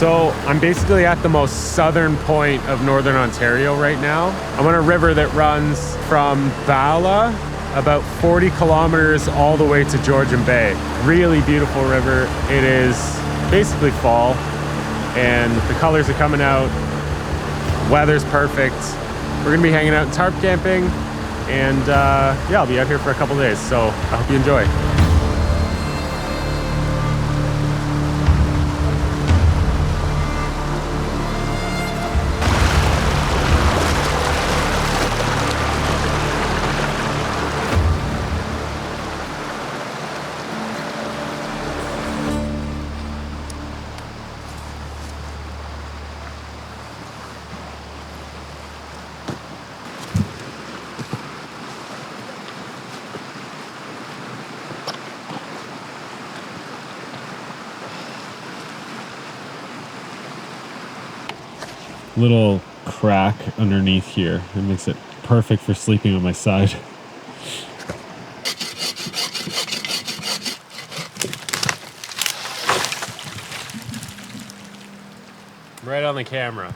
So I'm basically at the most southern point of northern Ontario right now. I'm on a river that runs from Bala, about 40 kilometers all the way to Georgian Bay. Really beautiful river. It is basically fall and the colors are coming out. Weather's perfect. We're gonna be hanging out and tarp camping, and yeah, I'll be out here for a couple days, so I hope you enjoy. Little crack underneath here. It makes it perfect for sleeping on my side. Right on the camera.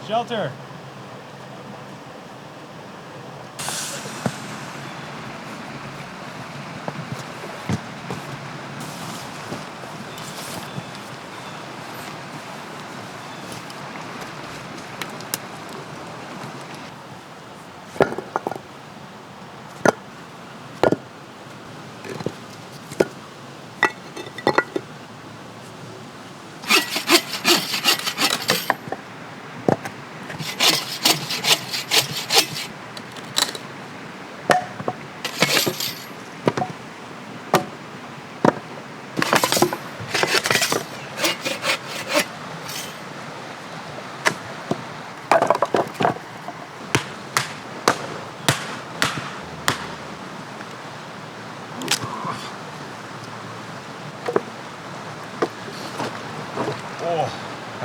Shelter.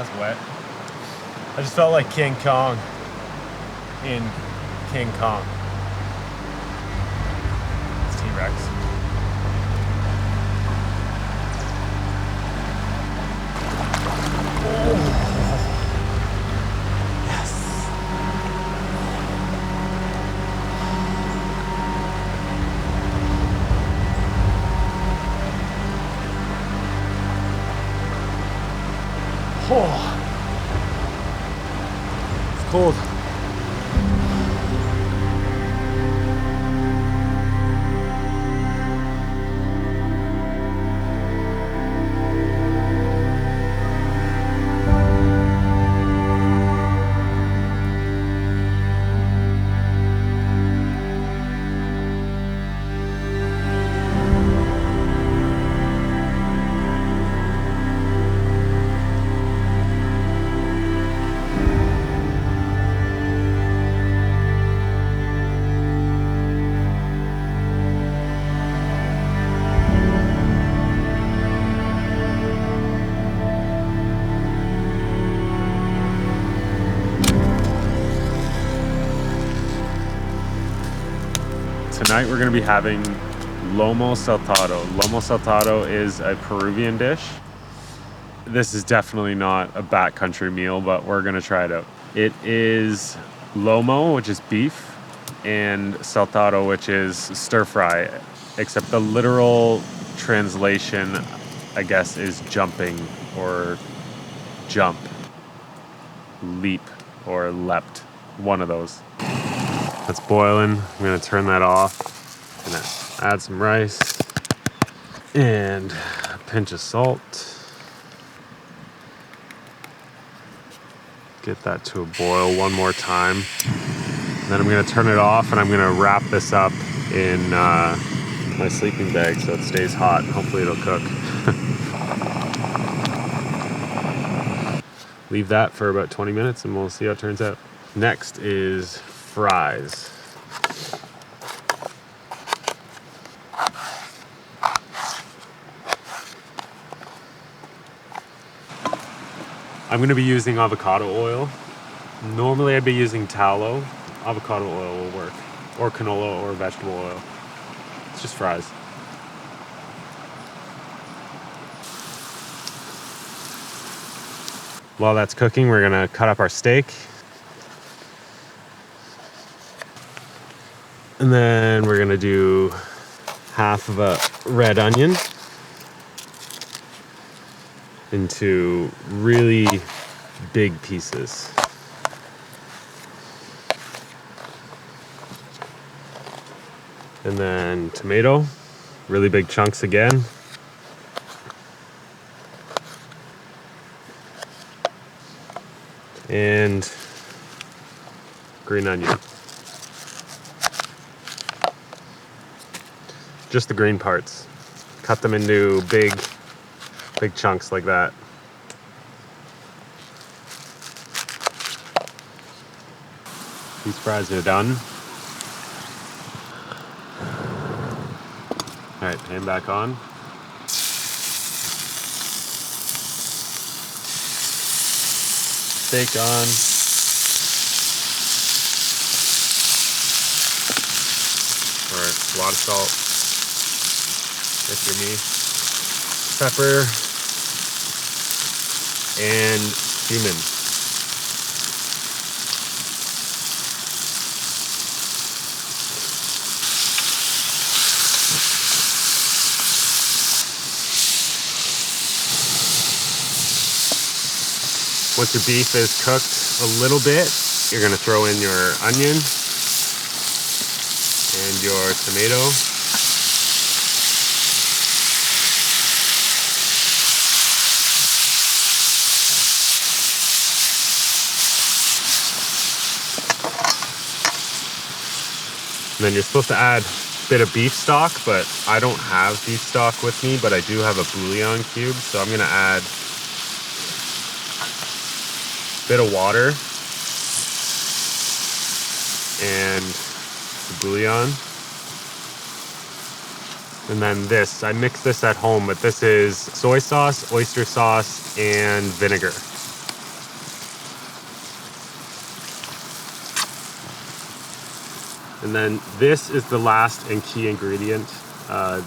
That's wet. I just felt like King Kong in King Kong. It's T-Rex. Oh, it's cold. Tonight we're going to be having Lomo Saltado. Lomo Saltado is a Peruvian dish. This is definitely not a backcountry meal, but we're going to try it out. It is lomo, which is beef, and saltado, which is stir fry, except the literal translation, I guess, is jumping or jump, leap or leapt, one of those. That's boiling. I'm gonna turn that off. Gonna add some rice and a pinch of salt. Get that to a boil one more time. And then I'm gonna turn it off and I'm gonna wrap this up in my sleeping bag so it stays hot. Hopefully it'll cook. Leave that for about 20 minutes and we'll see how it turns out. Next is fries. I'm going to be using avocado oil. Normally I'd be using tallow. Avocado oil will work. Or canola or vegetable oil. It's just fries. While that's cooking, we're going to cut up our steak. And then we're gonna do half of a red onion into really big pieces. And then tomato, really big chunks again. And green onion. Just the green parts. Cut them into big chunks like that. These fries are done. All right, hand back on. Steak on. Or a lot of salt. If you're me. Pepper and cumin. Once your beef is cooked a little bit, you're going to throw in your onion and your tomato. And then you're supposed to add a bit of beef stock, but I don't have beef stock with me, but I do have a bouillon cube, so I'm gonna add a bit of water and the bouillon. And then this, I mix this at home, but this is soy sauce, oyster sauce, and vinegar. And then this is the last and key ingredient.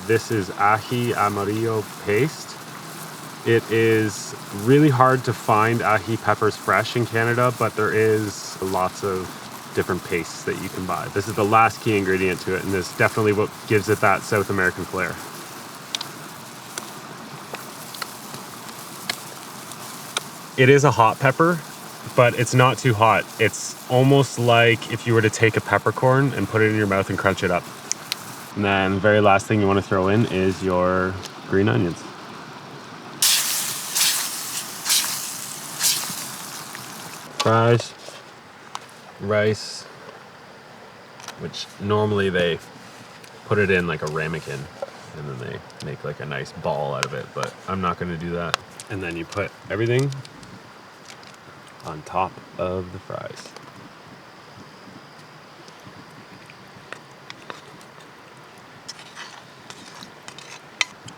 This is ají amarillo paste. It is really hard to find ají peppers fresh in Canada, but there is lots of different pastes that you can buy. This is the last key ingredient to it, and this is definitely what gives it that South American flair. It is a hot pepper, but it's not too hot. It's almost like if you were to take a peppercorn and put it in your mouth and crunch it up. And then the very last thing you want to throw in is your green onions. Fries, rice, which normally they put it in like a ramekin and then they make like a nice ball out of it, but I'm not going to do that. And then you put everything on top of the fries.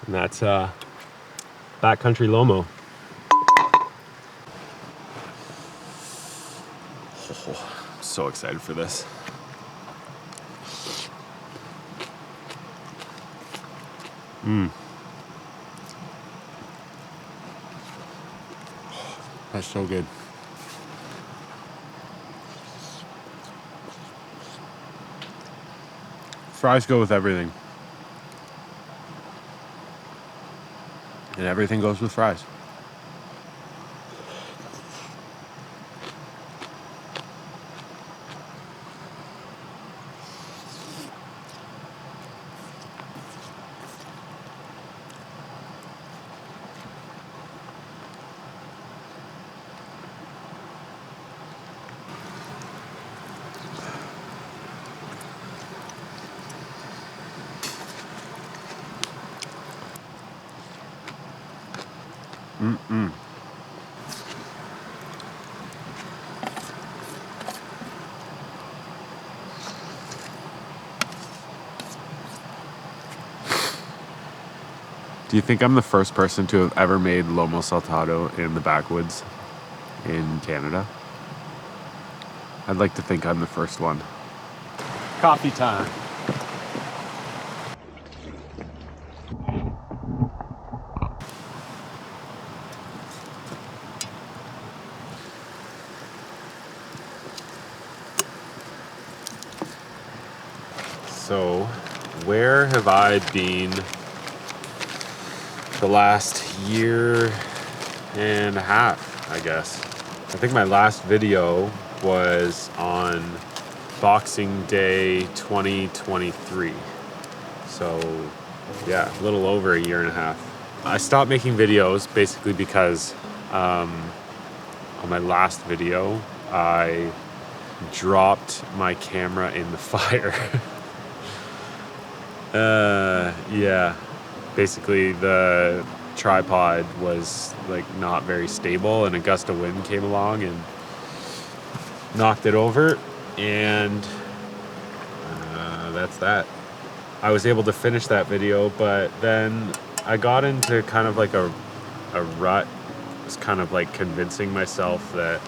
And that's backcountry Lomo. Oh, I'm so excited for this. That's so good. Fries go with everything. And everything goes with fries. Do you think I'm the first person to have ever made Lomo Saltado in the backwoods in Canada? I'd like to think I'm the first one. Coffee time. So, where have I been the last year and a half, I guess? I think my last video was on Boxing Day 2023. So, yeah, a little over a year and a half. I stopped making videos basically because on my last video, I dropped my camera in the fire. Yeah. Basically, the tripod was like not very stable, and a gust of wind came along and knocked it over, and that's that. I was able to finish that video, but then I got into kind of like a rut. I was kind of like convincing myself that,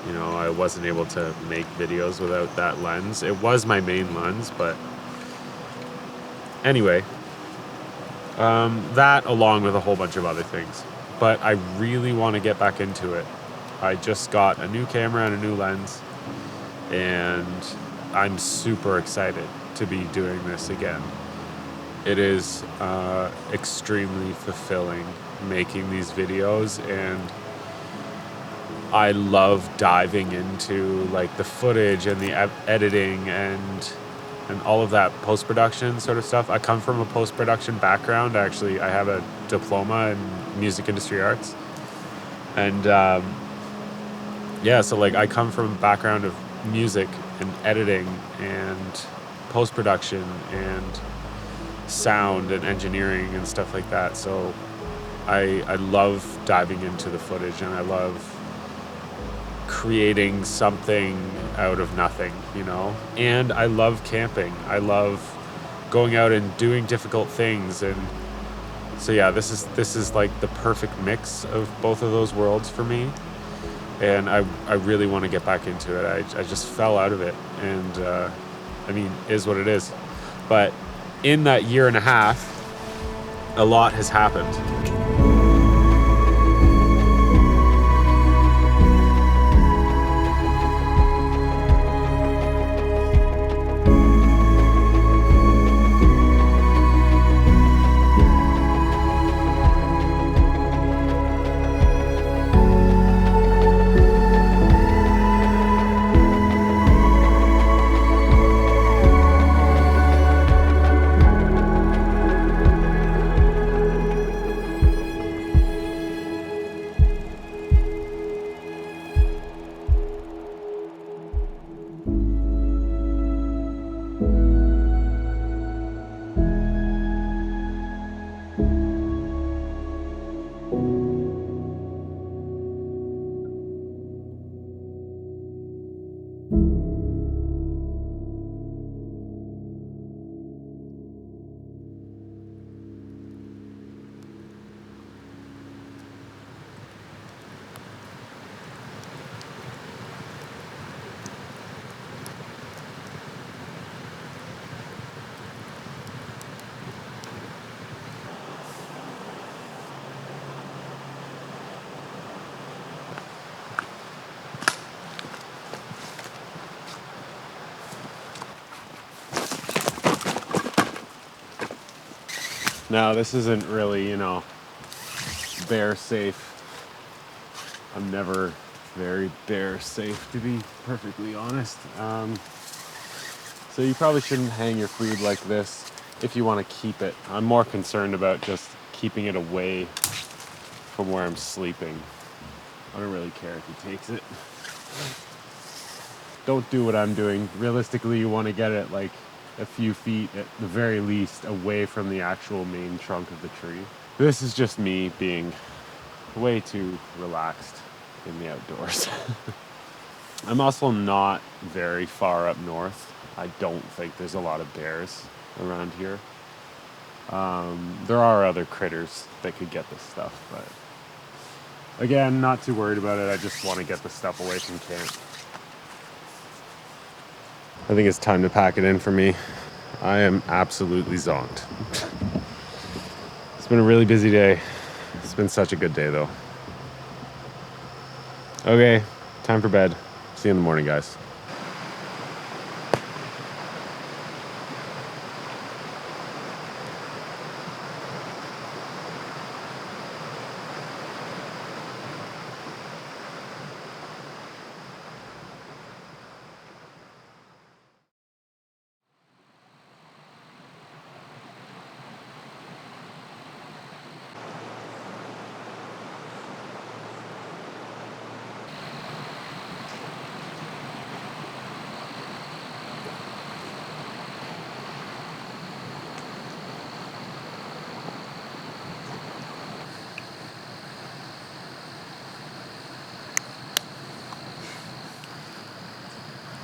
you know, I wasn't able to make videos without that lens. It was my main lens, but anyway, that along with a whole bunch of other things. But I really want to get back into it. I just got a new camera and a new lens, and I'm super excited to be doing this again. It is extremely fulfilling making these videos, and I love diving into like the footage and the editing and all of that post-production sort of stuff. I come from a post-production background. Actually, I have a diploma in music industry arts. And yeah, so like I come from a background of music and editing and post-production and sound and engineering and stuff like that. So I love diving into the footage, and I love creating something out of nothing, you know? And I love camping. I love going out and doing difficult things. And so yeah, this is like the perfect mix of both of those worlds for me. And I really want to get back into it. I just fell out of it, and I mean, is what it is. But in that year and a half, a lot has happened. Now, this isn't really, you know, bear safe. I'm never very bear safe, to be perfectly honest. So you probably shouldn't hang your food like this if you want to keep it. I'm more concerned about just keeping it away from where I'm sleeping. I don't really care if he takes it. Don't do what I'm doing. Realistically, you want to get it like a few feet at the very least away from the actual main trunk of the tree. This is just me being way too relaxed in the outdoors. I'm also not very far up north. I don't think there's a lot of bears around here. There are other critters that could get this stuff, but again, not too worried about it. I just want to get the stuff away from camp. I think it's time to pack it in for me. I am absolutely zonked. It's been a really busy day. It's been such a good day though. Okay, time for bed. See you in the morning, guys.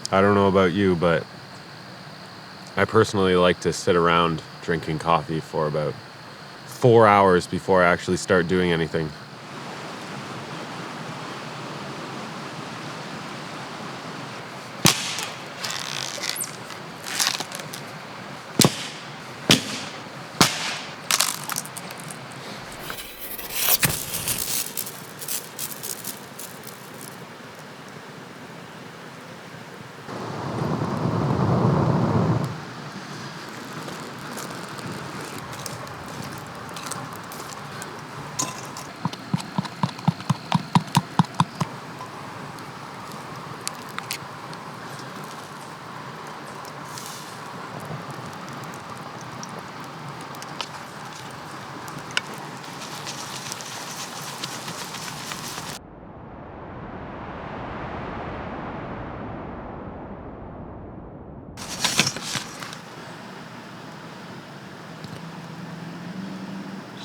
I don't know about you, but I personally like to sit around drinking coffee for about 4 hours before I actually start doing anything.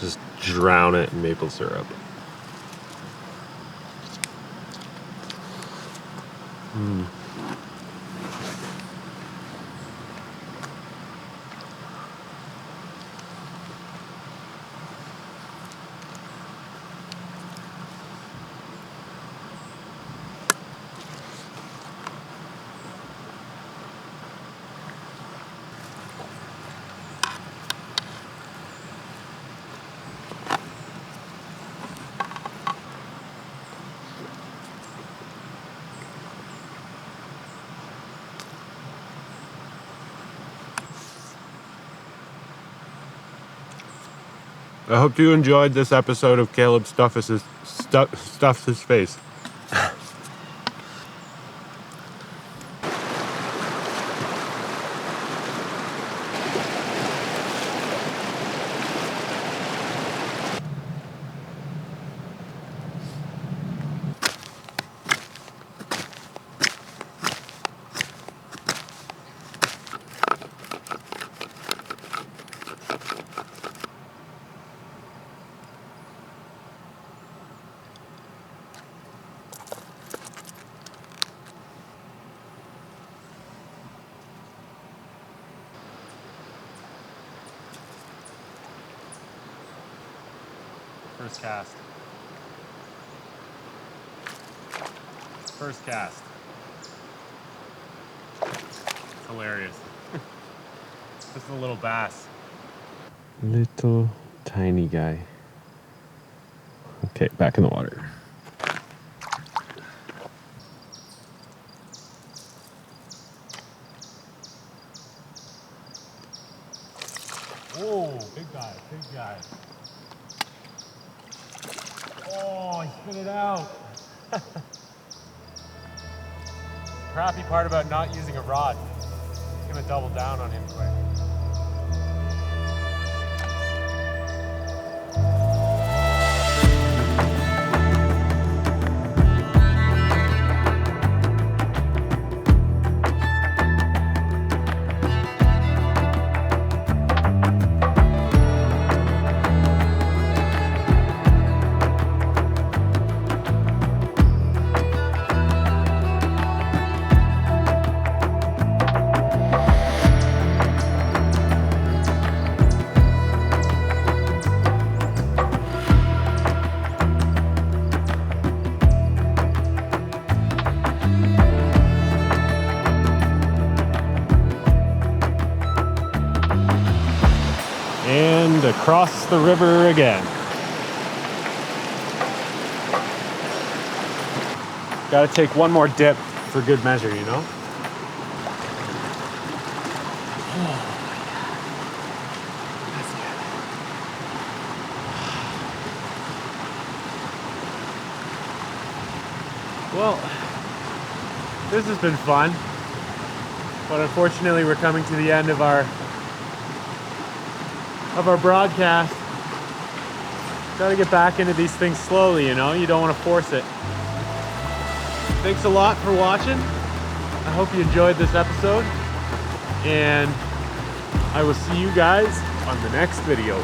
Just drown it in maple syrup. I hope you enjoyed this episode of Caleb stuffs his face. First cast. First cast. It's hilarious. This is a little bass. Little tiny guy. Okay, back in the water. Whoa, big guy, big guy. Oh, he spit it out. Crappy part about not using a rod. I'm gonna double down on him quick. And across the river again. Gotta take one more dip for good measure, you know? Well, this has been fun, but unfortunately we're coming to the end of our broadcast. Gotta get back into these things slowly, you know? You don't want to force it. Thanks a lot for watching. I hope you enjoyed this episode, and I will see you guys on the next video.